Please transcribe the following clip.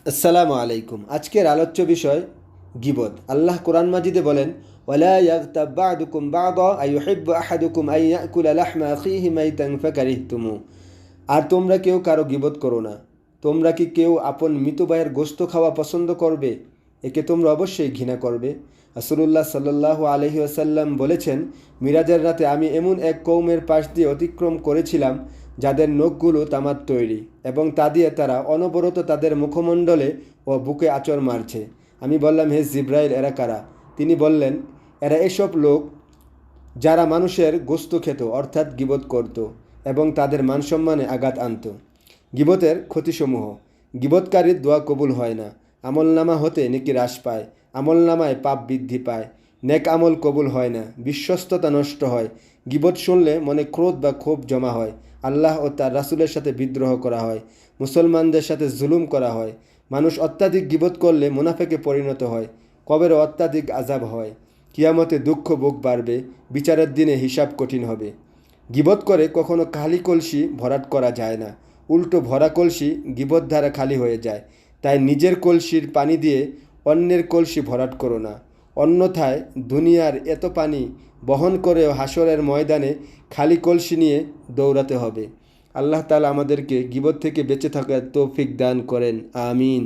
আসসালামু আলাইকুম। আজকের আলোচ্য বিষয় গীবত। আল্লাহ কোরআন মাজিদে বলেন, ওয়ালা ইয়াগতাব বা'দুকুম বা'দা আইয়ুহিব্বু আহাদুকুম আন ইয়াকুলা লাহমা আখিহি মাইতান ফাকারিহতুমু। আর তোমরা কেউ কারো গীবত করো না। তোমরা কি কেউ আপন মৃত ভাইয়ের গোশত খাওয়া পছন্দ করবে? একে তোমরা অবশ্যই ঘৃণা করবে। রাসূলুল্লাহ সাল্লাল্লাহু আলাইহি ওয়াসাল্লাম বলেছেন, মিরাজের রাতে আমি এমন এক কওমের পাশ দিয়ে অতিক্রম করেছিলাম যাদের নখগুলো তামার তৈরি এবং তা দিয়ে তারা অনবরত তাদের মুখমণ্ডলে ও বুকে আঁচড় মারছে। আমি বললাম, হে জিব্রাইল, এরা কারা? তিনি বললেন, এরা এসব লোক যারা মানুষের গোশত খেত, অর্থাৎ গীবত করত এবং তাদের মানসম্মানে আঘাত আনত। গীবতের ক্ষতিসমূহ: গীবতকারীর দোয়া কবুল হয় না, আমলনামা হতে নেকি হ্রাস পায়, আমলনামায় পাপ বৃদ্ধি পায়, নেক আমল কবুল হয় না, বিশ্বস্ততা নষ্ট হয়, গীবত শুনলে মনে ক্রোধ বা ক্ষোভ জমা হয়, আল্লাহ ও তার রাসূলের সাথে বিদ্রোহ করা হয়, মুসলমানদের সাথে জুলুম করা হয়, মানুষ অত্যাধিক গীবত করলে মুনাফেকে পরিণত হয়, কবরে অত্যাধিক আযাব হয়, কিয়ামতে দুঃখ বুক বাড়বে, বিচারের দিনে হিসাব কঠিন হবে। গীবত করে কখনো খালি কলসি ভরাট করা যায় না, উল্টো ভরা কলসি গীবত দ্বারা খালি হয়ে যায়। তাই নিজের কলসির পানি দিয়ে অন্যের কলসি ভরাট করো না, অন্যথায় দুনিয়ার এত পানি বহন করেও হাসরের ময়দানে খালি কলসি নিয়ে দৌড়াতে হবে। আল্লাহ তাআলা আমাদেরকে গীবত থেকে বেঁচে থাকার তৌফিক দান করেন। আমিন।